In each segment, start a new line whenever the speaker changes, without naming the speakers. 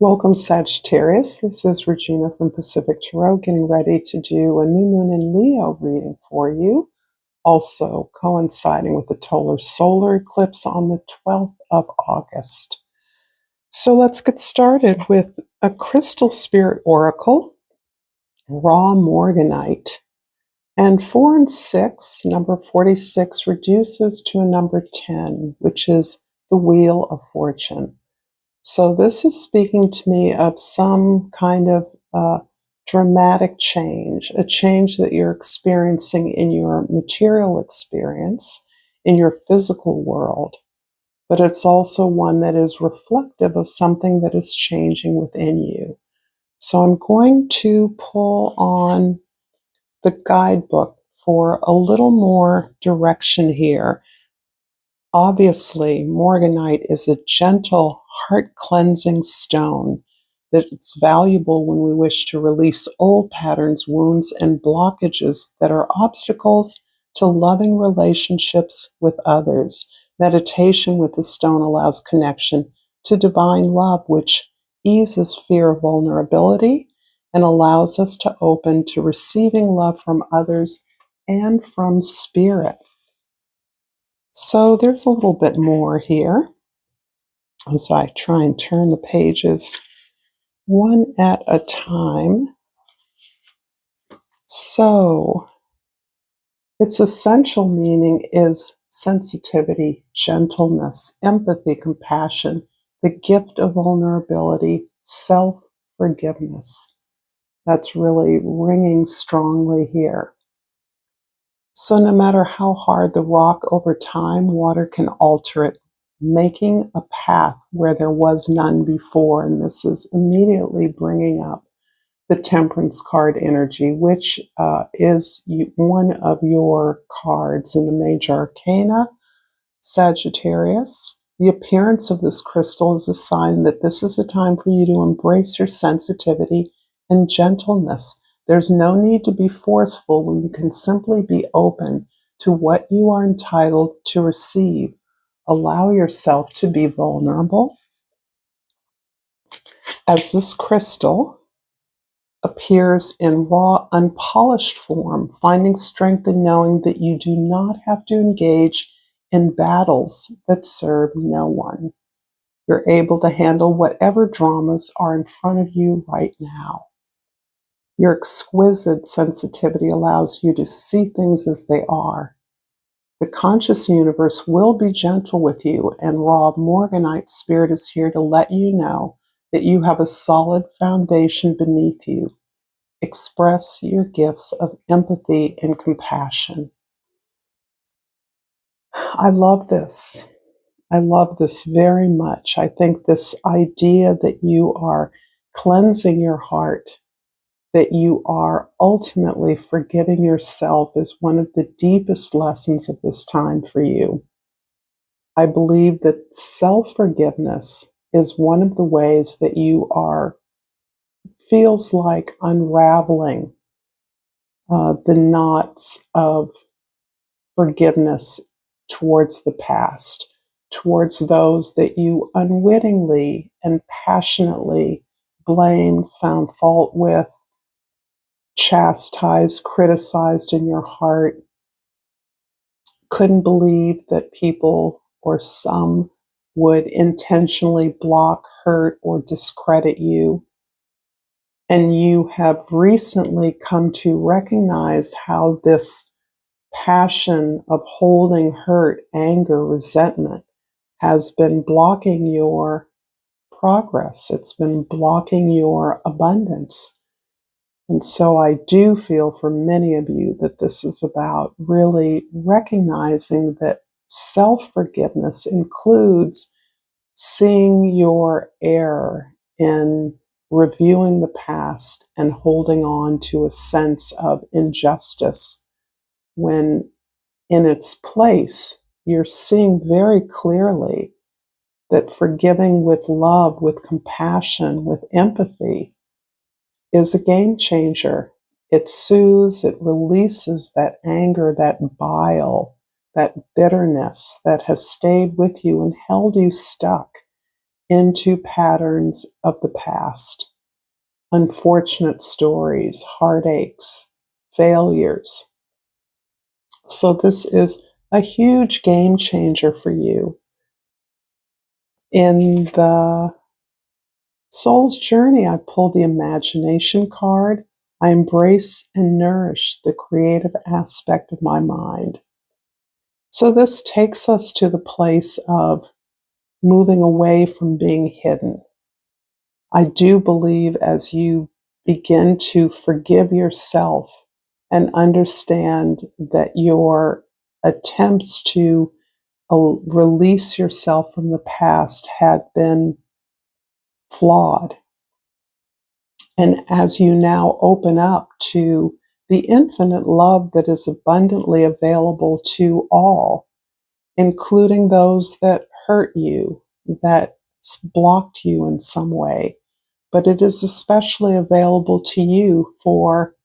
Welcome, Sagittarius. This is Regina from Pacific Tarot, getting ready to do a new moon in Leo reading for you, also coinciding with the total solar eclipse on the 12th of August. So let's get started with a crystal spirit oracle, raw morganite. And 4 and 6, number 46, reduces to a number 10, which is the Wheel of Fortune. So this is speaking to me of some kind of dramatic change, a change that you're experiencing in your material experience, in your physical world, but it's also one that is reflective of something that is changing within you. So I'm going to pull on the guidebook for a little more direction here. Obviously, morganite is a gentle, heart-cleansing stone that's valuable when we wish to release old patterns, wounds, and blockages that are obstacles to loving relationships with others. Meditation with the stone allows connection to divine love, which eases fear of vulnerability and allows us to open to receiving love from others and from spirit. So there's a little bit more here as I try and turn the pages one at a time. So its essential meaning is sensitivity, gentleness, empathy, compassion, the gift of vulnerability, self-forgiveness. That's really ringing strongly here. So no matter how hard the rock over time, water can alter it, making a path where there was none before. And this is immediately bringing up the Temperance card energy, which is one of your cards in the major arcana, Sagittarius. The appearance of this crystal is a sign that this is a time for you to embrace your sensitivity and gentleness. There's no need to be forceful when you can simply be open to what you are entitled to receive. Allow yourself to be vulnerable. As this crystal appears in raw, unpolished form, finding strength in knowing that you do not have to engage in battles that serve no one. You're able to handle whatever dramas are in front of you right now. Your exquisite sensitivity allows you to see things as they are. The conscious universe will be gentle with you, and raw morganite spirit is here to let you know that you have a solid foundation beneath you. Express your gifts of empathy and compassion. I love this. I love this very much. I think this idea that you are cleansing your heart, that you are ultimately forgiving yourself, is one of the deepest lessons of this time for you. I believe that self-forgiveness is one of the ways that you are, feels like unraveling the knots of forgiveness towards the past, towards those that you unwittingly and passionately blamed, found fault with, chastised, criticized in your heart, couldn't believe that people or some would intentionally block, hurt, or discredit you. And you have recently come to recognize how this passion of holding hurt, anger, resentment has been blocking your progress. It's been blocking your abundance. And so I do feel for many of you that this is about really recognizing that self-forgiveness includes seeing your error in reviewing the past and holding on to a sense of injustice, when in its place you're seeing very clearly that forgiving with love, with compassion, with empathy is a game changer. It soothes, it releases that anger, that bile, that bitterness that has stayed with you and held you stuck into patterns of the past, unfortunate stories, heartaches, failures. So this is a huge game changer for you. In the Soul's Journey, I pull the imagination card. I embrace and nourish the creative aspect of my mind. So this takes us to the place of moving away from being hidden. I do believe as you begin to forgive yourself and understand that your attempts to release yourself from the past had been flawed. And as you now open up to the infinite love that is abundantly available to all, including those that hurt you, that blocked you in some way, but it is especially available to you for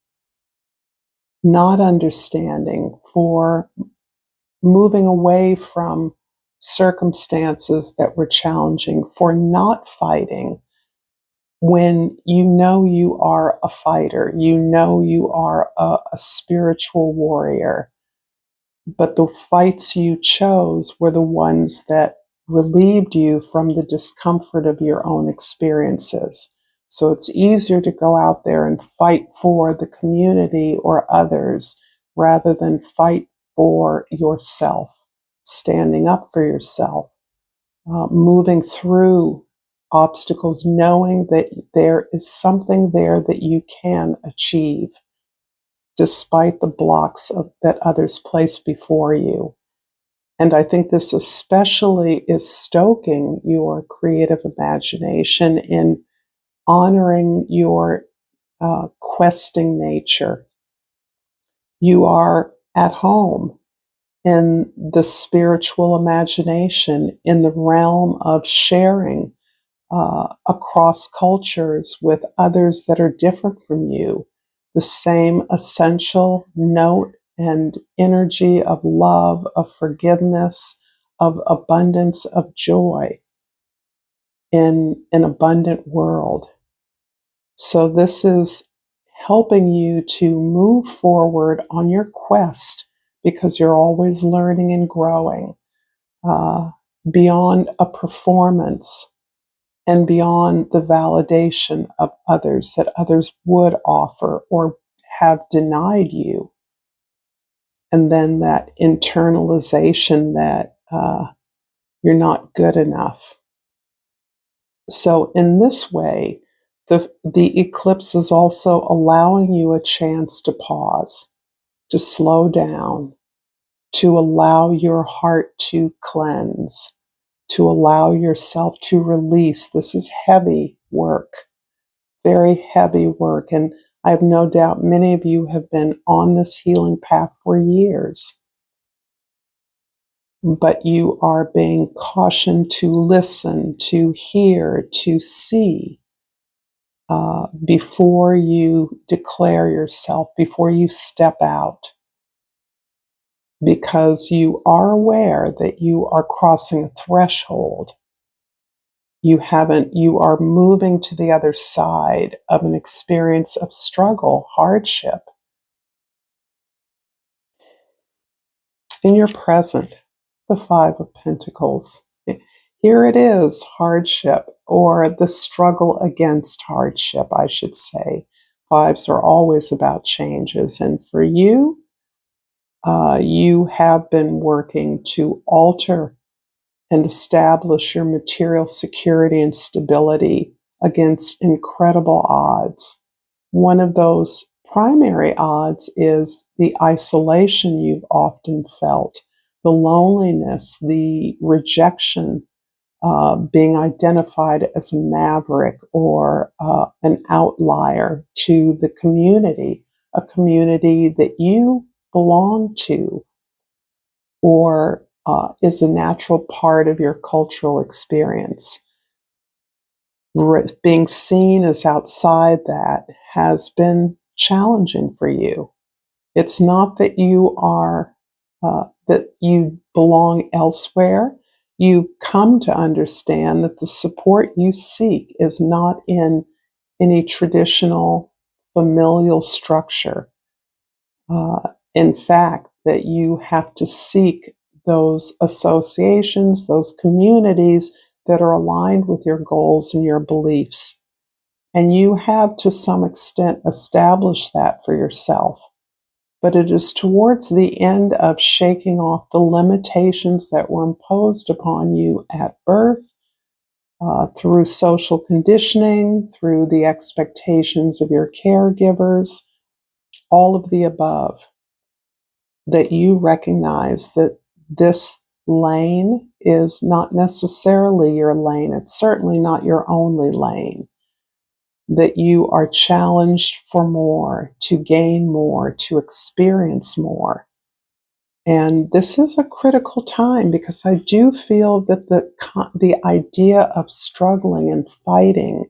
not understanding, for moving away from circumstances that were challenging, for not fighting when you know you are a fighter, you know you are a spiritual warrior, but the fights you chose were the ones that relieved you from the discomfort of your own experiences. So it's easier to go out there and fight for the community or others rather than fight for yourself, standing up for yourself, moving through obstacles, knowing that there is something there that you can achieve despite the blocks that others place before you. And I think this especially is stoking your creative imagination in honoring your questing nature. You are at home in the spiritual imagination, in the realm of sharing across cultures with others that are different from you, the same essential note and energy of love, of forgiveness, of abundance, of joy in an abundant world. So this is helping you to move forward on your quest because you're always learning and growing beyond a performance and beyond the validation of others that others would offer or have denied you. And then that internalization that you're not good enough. So in this way, the eclipse is also allowing you a chance to pause, to slow down, to allow your heart to cleanse, to allow yourself to release. This is heavy work, very heavy work. And I have no doubt many of you have been on this healing path for years. But you are being cautioned to listen, to hear, to see before you declare yourself, before you step out. Because you are aware that you are crossing a threshold. You are moving to the other side of an experience of struggle, hardship. In your present, the Five of Pentacles. Here it is, hardship, or the struggle against hardship, I should say. Fives are always about changes. And for you, you have been working to alter and establish your material security and stability against incredible odds. One of those primary odds is the isolation you've often felt, the loneliness, the rejection, being identified as a maverick or an outlier to the community, a community that you belong to or is a natural part of your cultural experience. Being seen as outside that has been challenging for you. It's not that you are that you belong elsewhere. You come to understand that the support you seek is not in any traditional familial structure. In fact, that you have to seek those associations, those communities that are aligned with your goals and your beliefs. And you have, to some extent, established that for yourself. But it is towards the end of shaking off the limitations that were imposed upon you at birth, through social conditioning, through the expectations of your caregivers, all of the above, that you recognize that this lane is not necessarily your lane. It's certainly not your only lane. That you are challenged for more, to gain more, to experience more. And this is a critical time, because I do feel that the idea of struggling and fighting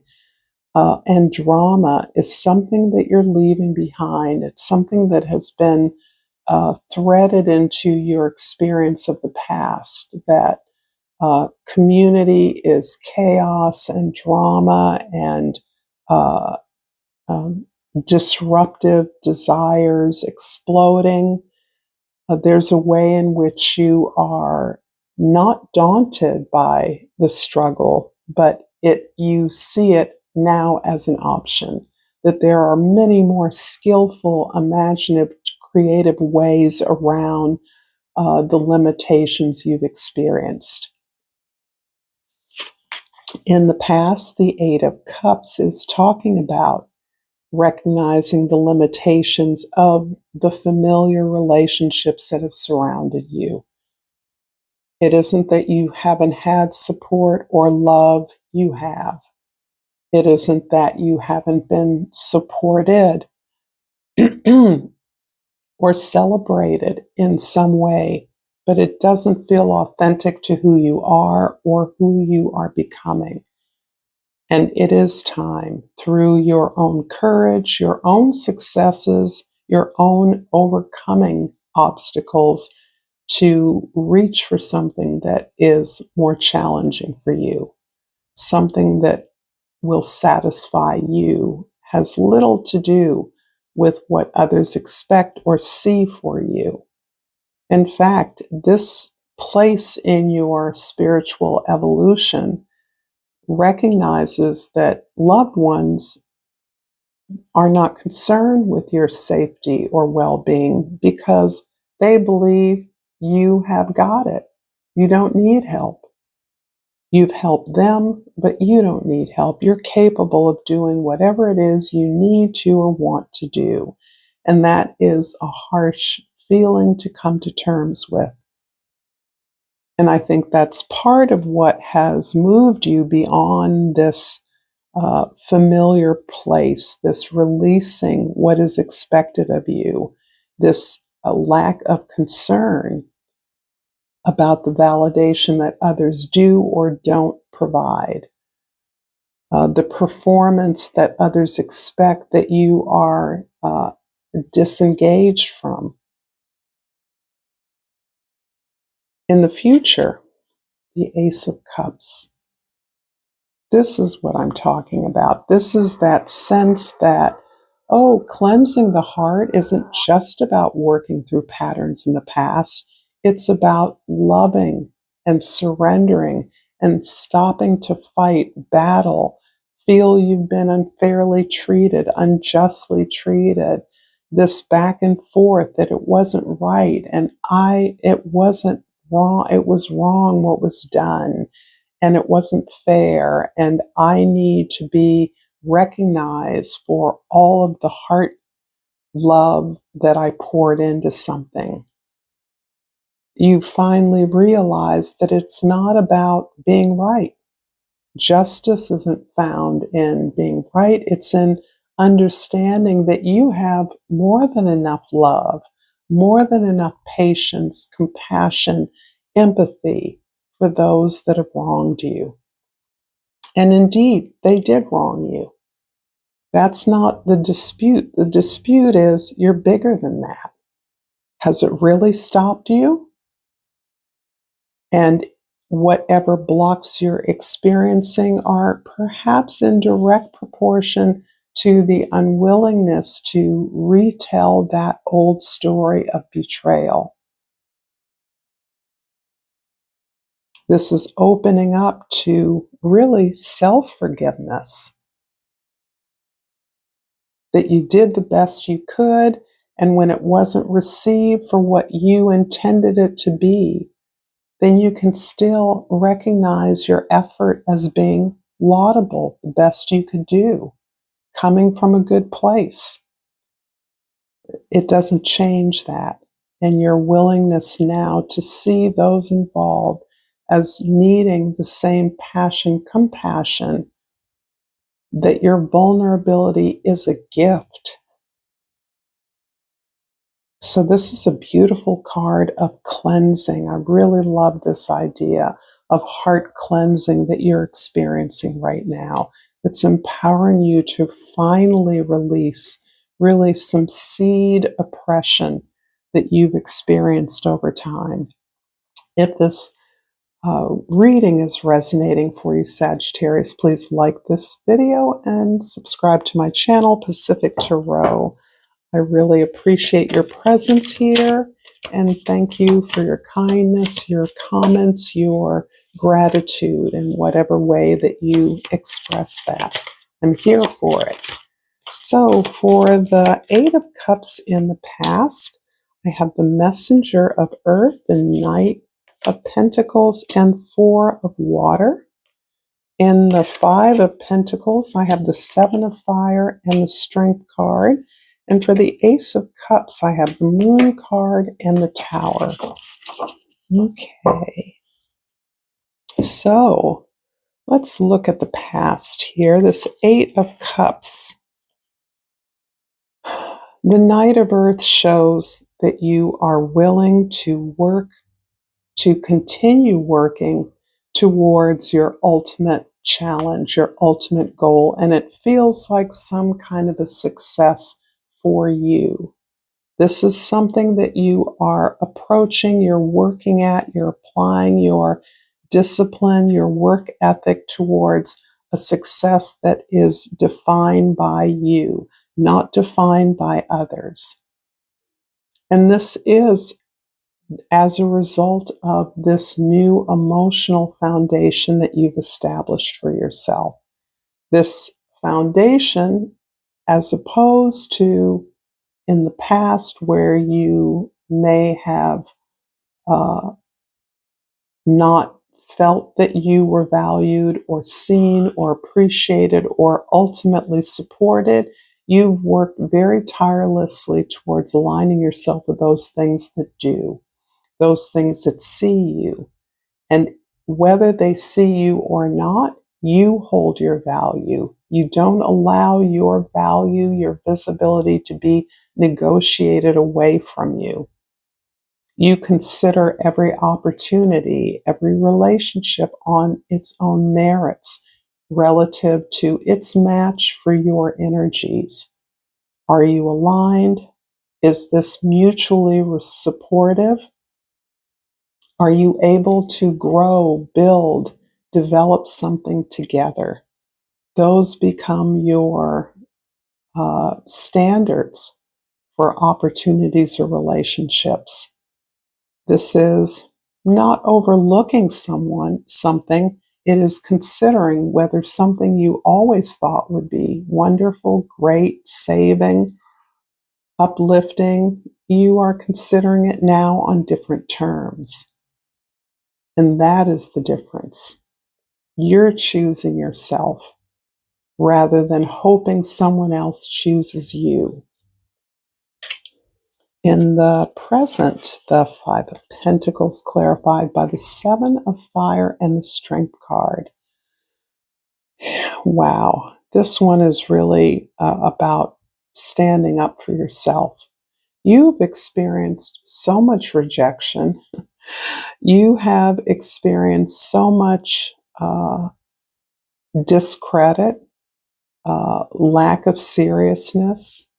and drama is something that you're leaving behind. It's something that has been threaded into your experience of the past, that community is chaos and drama and uh, um, disruptive desires exploding. There's a way in which you are not daunted by the struggle, but you see it now as an option, that there are many more skillful, imaginative, creative ways around the limitations you've experienced. In the past, the Eight of Cups is talking about recognizing the limitations of the familiar relationships that have surrounded you. It isn't that you haven't had support or love, you have. It isn't that you haven't been supported or celebrated in some way, but it doesn't feel authentic to who you are or who you are becoming. And it is time, through your own courage, your own successes, your own overcoming obstacles, to reach for something that is more challenging for you, something that will satisfy you, has little to do with what others expect or see for you. In fact, this place in your spiritual evolution recognizes that loved ones are not concerned with your safety or well-being, because they believe you have got it. You don't need help. You've helped them, but you don't need help. You're capable of doing whatever it is you need to or want to do. And that is a harsh feeling to come to terms with. And I think that's part of what has moved you beyond this familiar place, this releasing what is expected of you, this lack of concern about the validation that others do or don't provide, the performance that others expect that you are disengaged from. In the future, the Ace of Cups. This is what I'm talking about. This is that sense that, oh, cleansing the heart isn't just about working through patterns in the past. It's about loving and surrendering and stopping to fight, battle, feel you've been unfairly treated, unjustly treated, this back and forth, that it wasn't right and it wasn't wrong, it was wrong what was done, and it wasn't fair, and I need to be recognized for all of the heart love that I poured into something. You finally realize that it's not about being right. Justice isn't found in being right. It's in understanding that you have more than enough love, more than enough patience, compassion, empathy for those that have wronged you. And indeed, they did wrong you. That's not the dispute. The dispute is you're bigger than that. Has it really stopped you? And whatever blocks you're experiencing are perhaps in direct proportion to the unwillingness to retell that old story of betrayal. This is opening up to really self-forgiveness, that you did the best you could, and when it wasn't received for what you intended it to be, then you can still recognize your effort as being laudable, the best you could do, coming from a good place. It doesn't change that. And your willingness now to see those involved as needing the same passion, compassion, that your vulnerability is a gift. So this is a beautiful card of cleansing. I really love this idea of heart cleansing that you're experiencing right now. It's empowering you to finally release really some seed oppression that you've experienced over time. If this reading is resonating for you, Sagittarius, please like this video and subscribe to my channel, Pacific Tarot. I really appreciate your presence here, and thank you for your kindness, your comments, your gratitude in whatever way that you express that. I'm here for it. So for the Eight of Cups in the past, I have the Messenger of Earth, the Knight of Pentacles, and Four of Water. In the Five of Pentacles, I have the Seven of Fire and the Strength card. And for the Ace of Cups, I have the Moon card and the Tower. Okay. So let's look at the past here. This Eight of Cups. The Knight of Earth shows that you are willing to work, to continue working towards your ultimate challenge, your ultimate goal. And it feels like some kind of a success for you. This is something that you are approaching, you're working at, you're applying your discipline, your work ethic towards a success that is defined by you, not defined by others. And this is as a result of this new emotional foundation that you've established for yourself. This foundation, as opposed to in the past where you may have not felt that you were valued or seen or appreciated or ultimately supported, you've worked very tirelessly towards aligning yourself with those things that do, those things that see you. And whether they see you or not, you hold your value. You don't allow your value, your visibility to be negotiated away from you. You consider every opportunity, every relationship on its own merits relative to its match for your energies. Are you aligned? Is this mutually supportive? Are you able to grow, build, develop something together? Those become your standards for opportunities or relationships. This is not overlooking something. It is considering whether something you always thought would be wonderful, great, saving, uplifting, you are considering it now on different terms. And that is the difference. You're choosing yourself rather than hoping someone else chooses you. In the present, the Five of Pentacles clarified by the Seven of Fire and the Strength card. Wow, this one is really about standing up for yourself. You've experienced so much rejection. You have experienced so much discredit, lack of seriousness,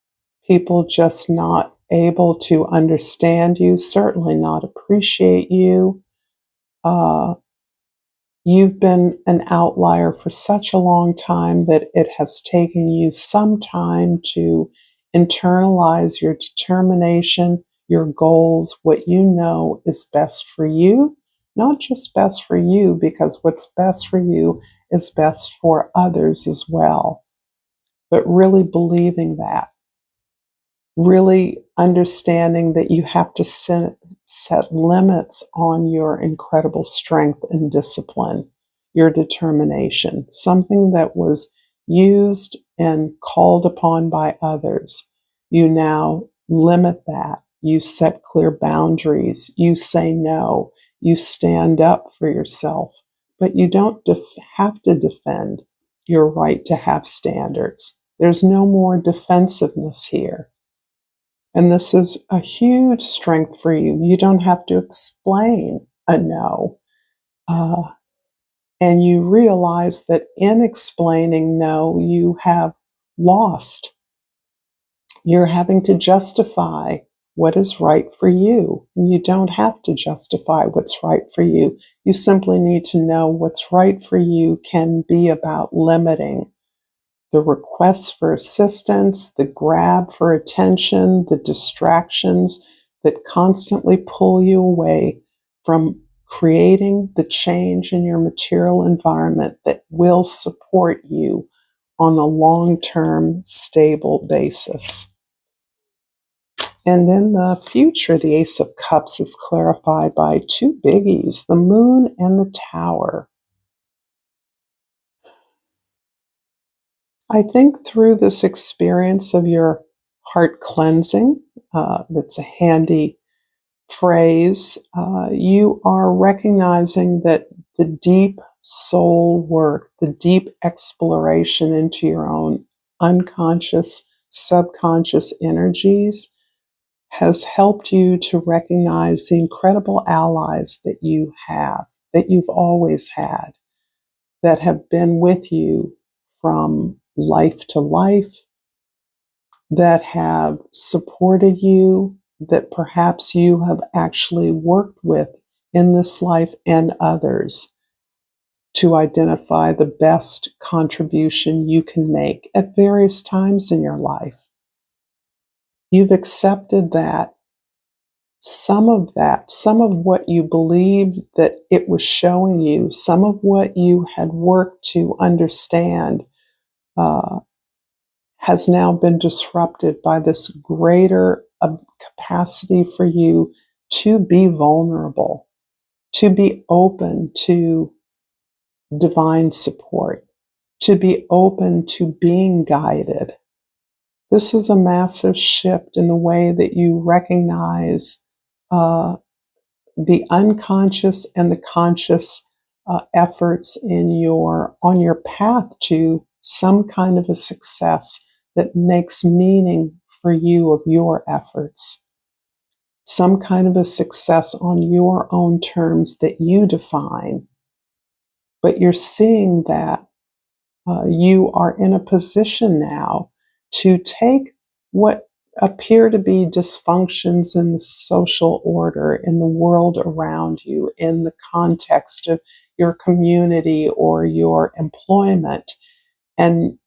people just not able to understand you, certainly not appreciate you. You've been an outlier for such a long time that it has taken you some time to internalize your determination, your goals, what you know is best for you. Not just best for you, because what's best for you is best for others as well. But really believing that, really understanding that you have to set limits on your incredible strength and discipline, your determination, something that was used and called upon by others. You now limit that. You set clear boundaries. You say no. You stand up for yourself. But you don't have to defend your right to have standards. There's no more defensiveness here. And this is a huge strength for you. You don't have to explain a no. And you realize that in explaining no, you have lost. You're having to justify what is right for you. And you don't have to justify what's right for you. You simply need to know what's right for you can be about limiting the requests for assistance, the grab for attention, the distractions that constantly pull you away from creating the change in your material environment that will support you on a long-term, stable basis. And then the future, the Ace of Cups is clarified by two biggies, the Moon and the Tower. I think through this experience of your heart cleansing, that's a handy phrase, you are recognizing that the deep soul work, the deep exploration into your own unconscious, subconscious energies has helped you to recognize the incredible allies that you have, that you've always had, that have been with you from life to life, that have supported you, that perhaps you have actually worked with in this life and others to identify the best contribution you can make at various times in your life. You've accepted that some of what you believed that it was showing you, some of what you had worked to understand, has now been disrupted by this greater capacity for you to be vulnerable, to be open to divine support, to be open to being guided. This is a massive shift in the way that you recognize the unconscious and the conscious efforts on your path to some kind of a success that makes meaning for you of your efforts, some kind of a success on your own terms that you define. But you're seeing that you are in a position now to take what appear to be dysfunctions in the social order, in the world around you, in the context of your community or your employment, and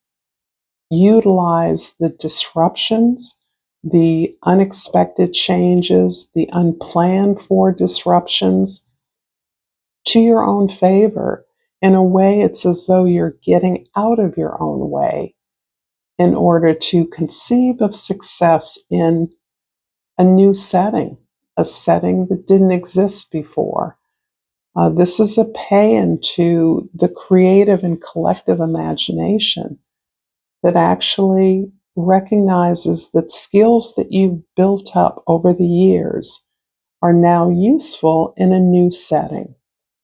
utilize the disruptions, the unexpected changes, the unplanned for disruptions to your own favor. In a way, it's as though you're getting out of your own way in order to conceive of success in a new setting, a setting that didn't exist before. This is a pay-in to the creative and collective imagination that actually recognizes that skills that you've built up over the years are now useful in a new setting.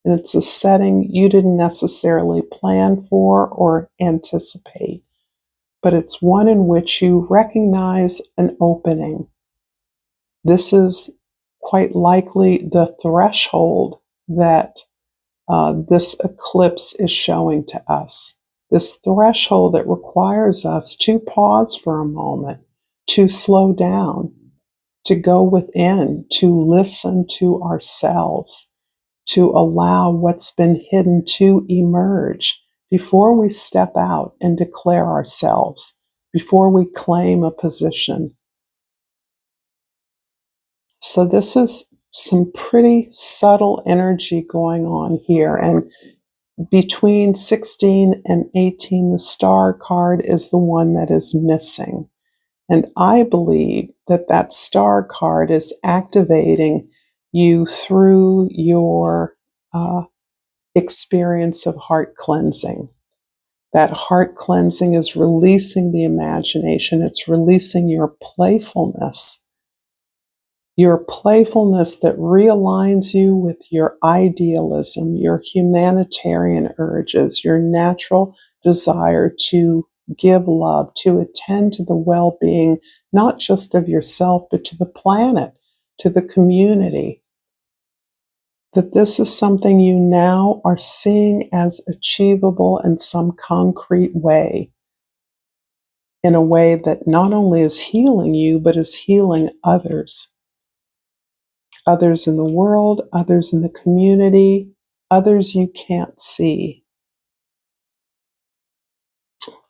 And it's a setting you didn't necessarily plan for or anticipate, but it's one in which you recognize an opening. This is quite likely the threshold that this eclipse is showing to us. This threshold that requires us to pause for a moment, to slow down, to go within, to listen to ourselves, to allow what's been hidden to emerge before we step out and declare ourselves, before we claim a position. So this is some pretty subtle energy going on here. And between 16 and 18, the star card is the one that is missing. And I believe that that star card is activating you through your experience of heart cleansing. That heart cleansing is releasing the imagination. It's releasing your playfulness that realigns you with your idealism, your humanitarian urges, your natural desire to give love, to attend to the well-being, not just of yourself, but to the planet, to the community. That this is something you now are seeing as achievable in some concrete way, in a way that not only is healing you, but is healing others. Others in the world, others in the community, others you can't see.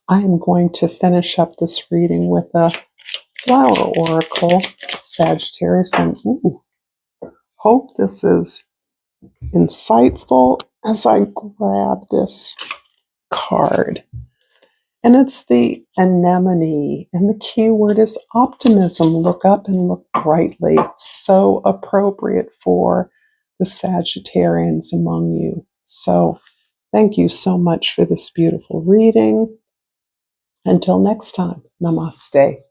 I am going to finish up this reading with a flower oracle, Sagittarius, and hope this is insightful as I grab this card. And it's the anemone, and the key word is optimism. Look up and look brightly. So appropriate for the Sagittarians among you. So thank you so much for this beautiful reading. Until next time, namaste.